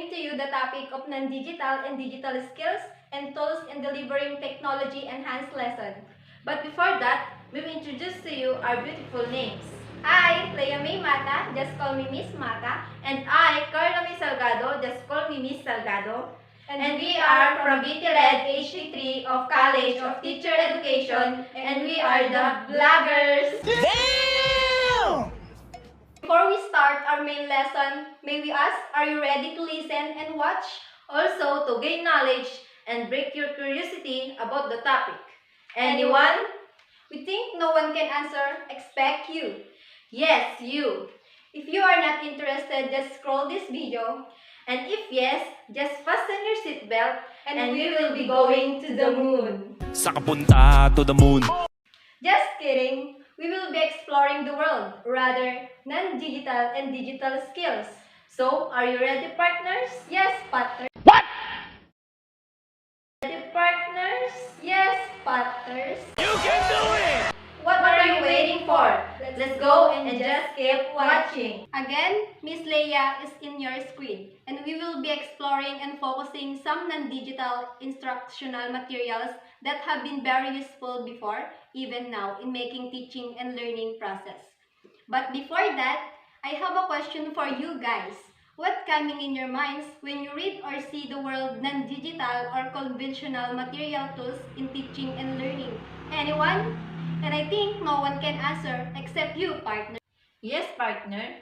bring to you the topic of non-digital and digital skills and tools in delivering technology-enhanced lesson. But before that, we will introduce to you our beautiful names. I, Leia May Mata, just call me Miss Mata, and I, Carla May Salgado, just call me Miss Salgado. And we are from BTLED HT3 of College of Teacher Education, and we are the Bloggers. Damn! Before we start our main lesson, may we ask, are you ready to listen and watch? Also, to gain knowledge and break your curiosity about the topic. Anyone? We think no one can answer, expect you. Yes, you. If you are not interested, just scroll this video. And if yes, just fasten your seatbelt and we will be going to the moon. Saka punta to the moon. Just kidding. We will be exploring the world, rather non-digital and digital skills. So, are you ready, partners? Yes, partners. What? Ready, partners? Yes, partners. You can do it! What are you waiting for? Let's go and just keep watching. Again, Miss Leia is in your screen, and we will be exploring and focusing some non-digital instructional materials that have been very useful before, even now, in making teaching and learning process. But before that, I have a question for you guys. What coming in your minds when you read or see the word non-digital or conventional material tools in teaching and learning? Anyone? And I think no one can answer except you, partner. Yes, partner.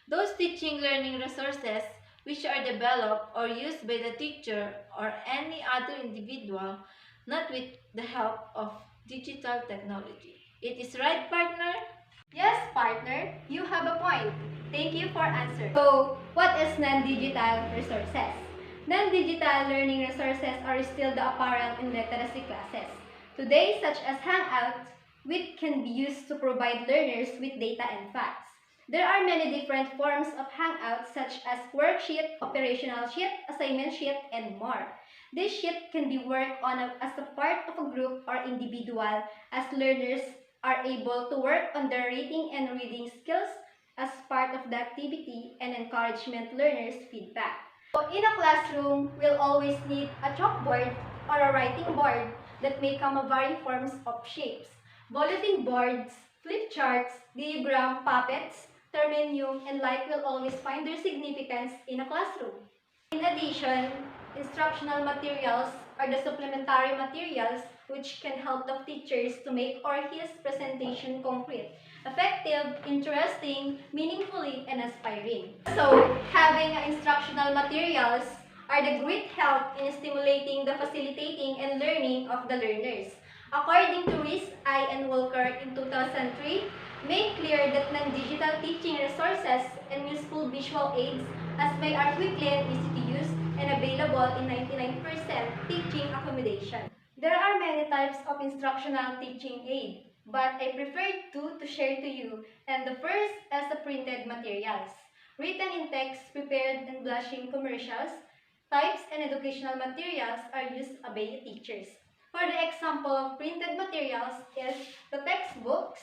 Those teaching learning resources which are developed or used by the teacher or any other individual, not with the help of digital technology. It is right, partner? Yes, partner. You have a point. Thank you for answering. So, what is non-digital resources? Non-digital learning resources are still the apparel in literacy classes. Today, such as Hangouts, which can be used to provide learners with data and facts. There are many different forms of Hangouts such as worksheet, operational sheet, assignment sheet, and more. This sheet can be worked on as a part of a group or individual as learners are able to work on their reading and reading skills as part of the activity and encouragement learners' feedback. So in a classroom, we'll always need a chalkboard or a writing board that may come of various forms of shapes. Bulletin boards, flip charts, diagram, puppets, terminium, and like will always find their significance in a classroom. In addition, instructional materials are the supplementary materials which can help the teachers to make or his presentation concrete, effective, interesting, meaningfully, and aspiring. So, having instructional materials are the great help in stimulating the facilitating and learning of the learners. According to Rees, I. and Walker in 2003, made clear that non-digital teaching resources and useful visual aids as by are quickly and easy to use and available in 99% teaching accommodation. There are many types of instructional teaching aid, but I prefer two to share to you, and the first is the printed materials. Written in text, prepared and blushing commercials, types and educational materials are used by teachers. For the example of printed materials is the textbooks,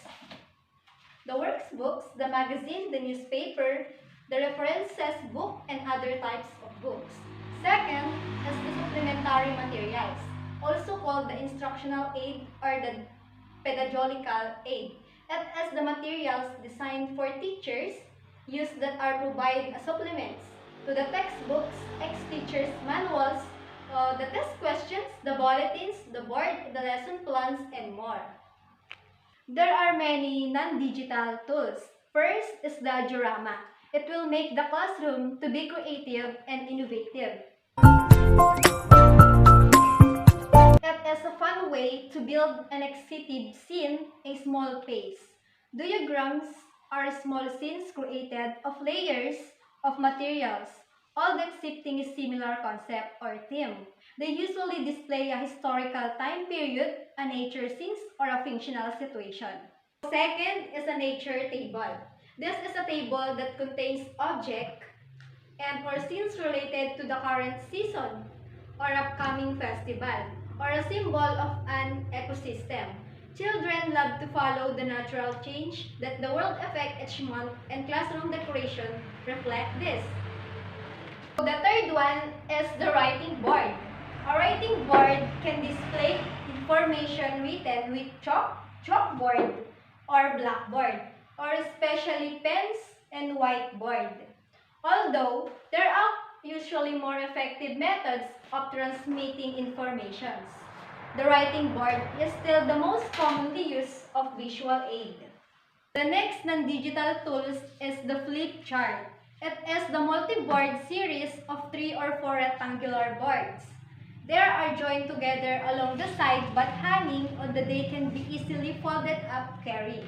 the workbooks, the magazine, the newspaper, the references book, and other types of books. Second is the supplementary materials, also called the instructional aid or the pedagogical aid. It is the materials designed for teachers, use that are provided as supplements to the textbooks, ex-teachers' manuals, the test questions, the bulletins, the board, the lesson plans, and more. There are many non-digital tools. First is the diorama. It will make the classroom to be creative and innovative. It is a fun way to build an exciting scene in a small place. Diagrams are small scenes created of layers of materials, all accepting a similar concept or theme. They usually display a historical time period, a nature scene, or a fictional situation. Second is a nature table. This is a table that contains objects and or scenes related to the current season or upcoming festival or a symbol of an ecosystem. Children love to follow the natural change that the world affects each month, and classroom decoration reflect this. The third one is the writing board. A writing board can display information written with chalkboard or blackboard, or especially pens and whiteboard. Although there are usually more effective methods of transmitting informations, the writing board is still the most commonly used of visual aid. The next non-digital tools is the flip chart. It is the multi-board series of 3 or 4 rectangular boards. They are joined together along the side but hanging on that they can be easily folded up carried.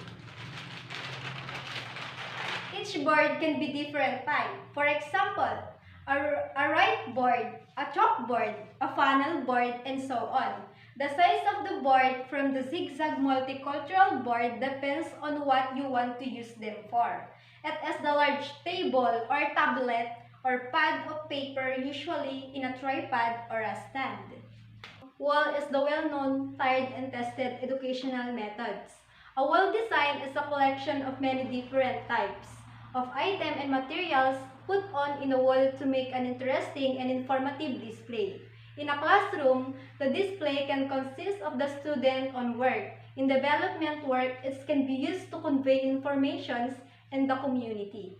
Each board can be different type. For example, a right board, a chalkboard, a funnel board, and so on. The size of the board from the zigzag multicultural board depends on what you want to use them for. It is the large table or tablet or pad of paper, usually in a tripod or a stand. Wall is the well-known, tried and tested educational methods. A wall design is a collection of many different types of items and materials put on in a wall to make an interesting and informative display. In a classroom, the display can consist of the student on work. In development work, it can be used to convey information in the community.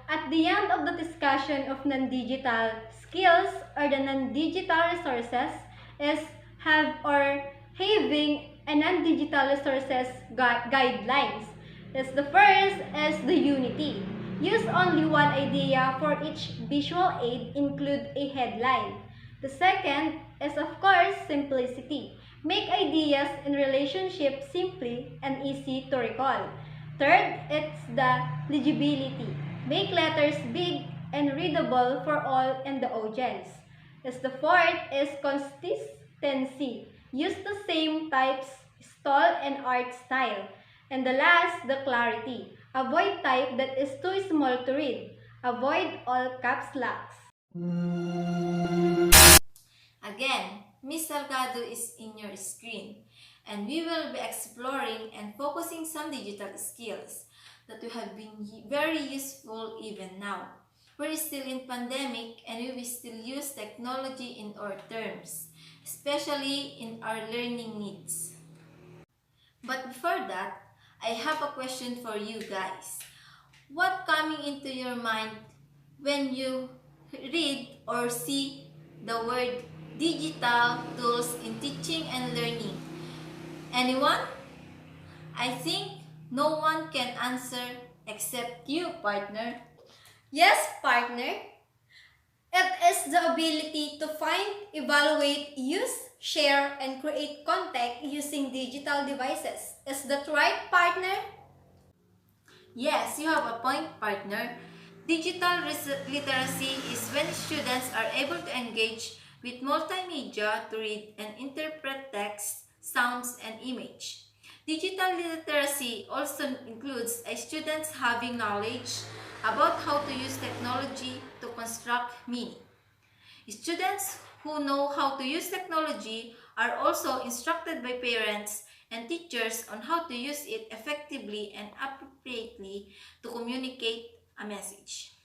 At the end of the discussion of non-digital skills or the non-digital resources is having a non-digital resources guidelines. The first is the unity. Use only one idea for each visual aid, include a headline. The second is, of course, simplicity. Make ideas and relationships simply and easy to recall. Third, it's the legibility. Make letters big and readable for all in the audience. The fourth is consistency. Use the same types, style, and art style. And the last, the clarity. Avoid type that is too small to read. Avoid all caps locks. Again, Miss Salgado is in your screen, and we will be exploring and focusing some digital skills that have been very useful even now. We're still in pandemic and we will still use technology in our terms, especially in our learning needs. But before that, I have a question for you guys. What coming into your mind when you read or see the word digital tools in teaching and learning? Anyone? I think no one can answer except you, partner. Yes, partner. It is the ability to find, evaluate, use, share, and create content using digital devices. Is that right, partner? Yes, you have a point, partner. Digital literacy is when students are able to engage with multimedia to read and interpret text, sounds, and image. Digital literacy also includes a students having knowledge about how to use technology to construct meaning. Students who know how to use technology are also instructed by parents and teachers on how to use it effectively and appropriately to communicate a message.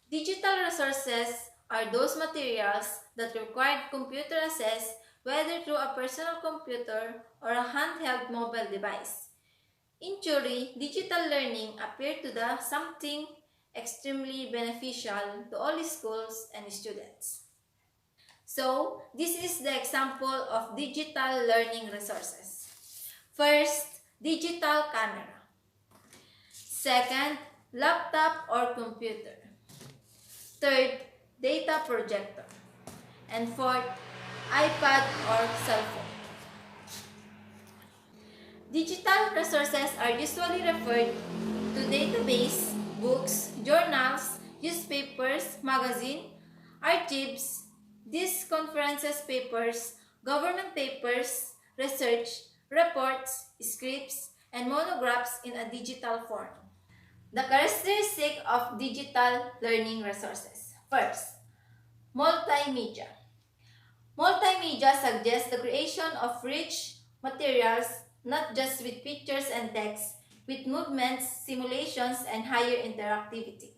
Digital resources are those materials that require computer access, whether through a personal computer or a handheld mobile device. In theory, digital learning appeared to be something extremely beneficial to all schools and students. So, this is the example of digital learning resources. First, digital camera. Second, laptop or computer. Third, data projector. And fourth, iPad or cell phone. Digital resources are usually referred to database, books, journals, newspapers, magazine, archives, disc conferences papers, government papers, research, reports, scripts, and monographs in a digital form. The characteristic of digital learning resources. First, multimedia. Multimedia suggests the creation of rich materials, not just with pictures and text, with movements, simulations, and higher interactivity.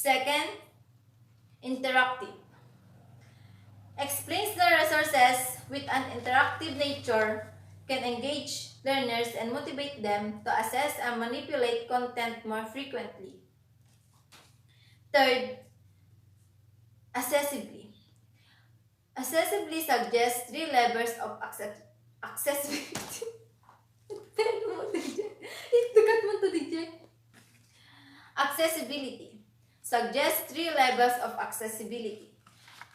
Second, interactive. Explains the resources with an interactive nature, can engage learners and motivate them to access and manipulate content more frequently. Third, accessibly. Accessibly suggests three levels of accessibility. Accessibility suggests three levels of accessibility.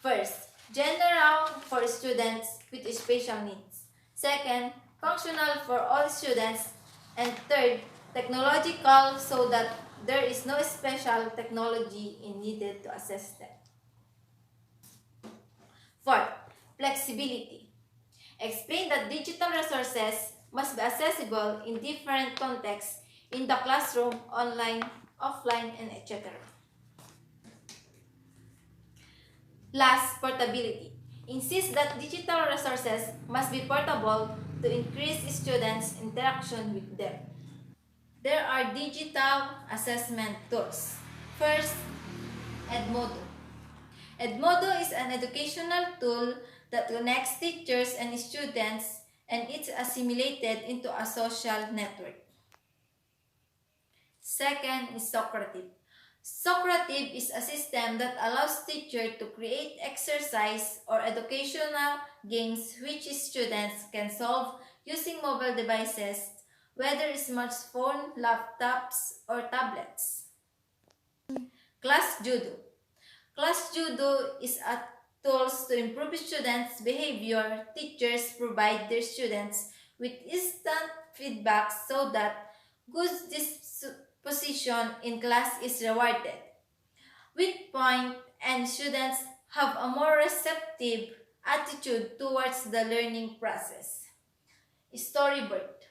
First, general for students with special needs. Second, functional for all students. And third, technological so that there is no special technology needed to assess them. Fourth, flexibility. Explain that digital resources must be accessible in different contexts in the classroom, online, offline, and etc. Last, portability. Insist that digital resources must be portable to increase students' interaction with them. There are digital assessment tools. First, Edmodo. Edmodo is an educational tool that connects teachers and students, and it's assimilated into a social network. Second is Socrative. Socrative is a system that allows teachers to create exercise or educational games which students can solve using mobile devices, whether smartphones, laptops, or tablets. Class Judo. Class Judo is a tool to improve students' behavior. Teachers provide their students with instant feedback so that good disposition in class is rewarded. With point, and students have a more receptive attitude towards the learning process. Storybird.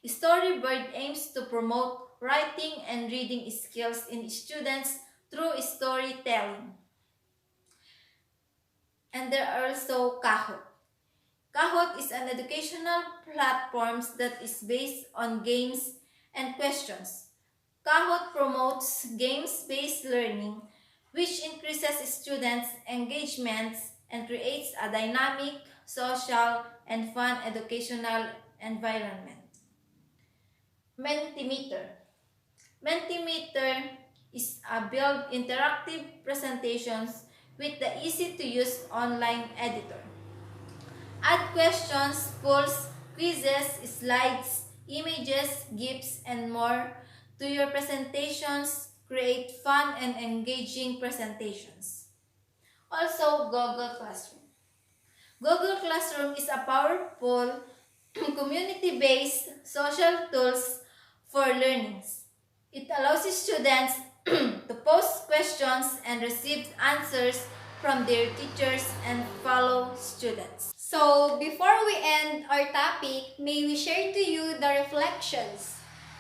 Storybird aims to promote writing and reading skills in students through storytelling. And there are also Kahoot. Kahoot is an educational platform that is based on games and questions. Kahoot promotes games-based learning, which increases students' engagement and creates a dynamic, social, and fun educational environment. Mentimeter. Mentimeter is a build interactive presentations with the easy-to-use online editor. Add questions, polls, quizzes, slides, images, GIFs, and more to your presentations. Create fun and engaging presentations. Also, Google Classroom. Google Classroom is a powerful, community-based social tools for learning. It allows students to post questions and receive answers from their teachers and fellow students. So, before we end our topic, may we share to you the reflections.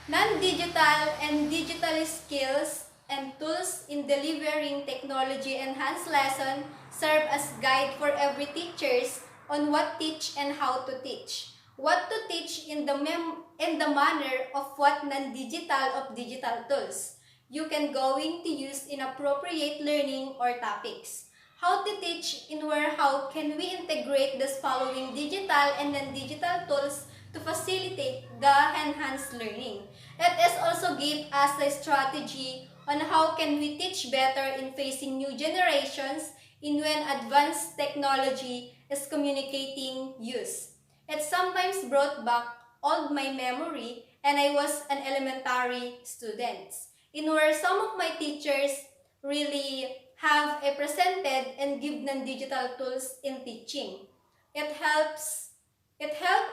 Non-digital and digital skills and tools in delivering technology-enhanced lesson serve as guide for every teachers on what teach and how to teach. What to teach in the manner of what non-digital of digital tools you can going to use in appropriate learning or topics. How to teach in where how can we integrate this following digital and non-digital tools to facilitate the enhanced learning. It is also give us a strategy on how can we teach better in facing new generations in when advanced technology is communicating use. It sometimes brought back all my memory and I was an elementary student in where some of my teachers really have presented and give non-digital tools in teaching. It helps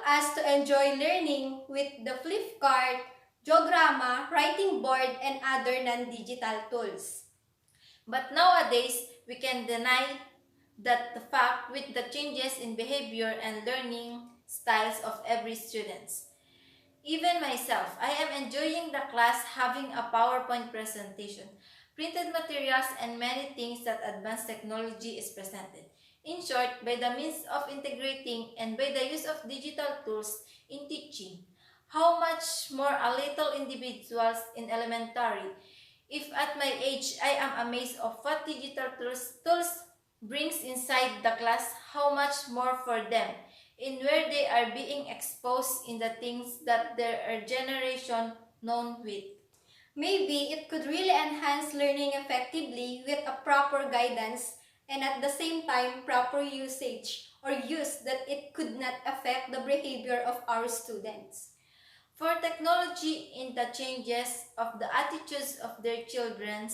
us to enjoy learning with the flip card, geogramma, writing board, and other non-digital tools. But nowadays, we can deny that the fact with the changes in behavior and learning styles of every student. Even myself, I am enjoying the class having a PowerPoint presentation, printed materials, and many things that advanced technology is presented. In short, by the means of integrating and by the use of digital tools in teaching, how much more a little individuals in elementary If at my age I am amazed of what digital tools brings inside the class, how much more for them, in where they are being exposed in the things that their generation known with. Maybe it could really enhance learning effectively with a proper guidance and at the same time proper usage or use that it could not affect the behavior of our students. For technology in the changes of the attitudes of their children,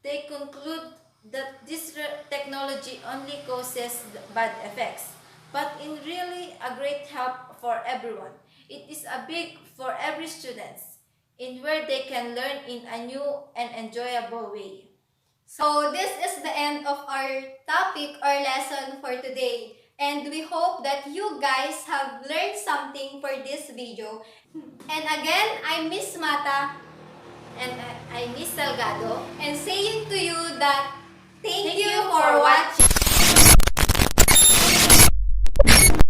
they conclude that this technology only causes bad effects, but in really a great help for everyone. It is a big for every student, in where they can learn in a new and enjoyable way. So this is the end of our topic or lesson for today. And we hope that you guys have learned something for this video. And again, I'm Miss Mata. And I Miss Salgado. And saying to you that thank you you for for watching.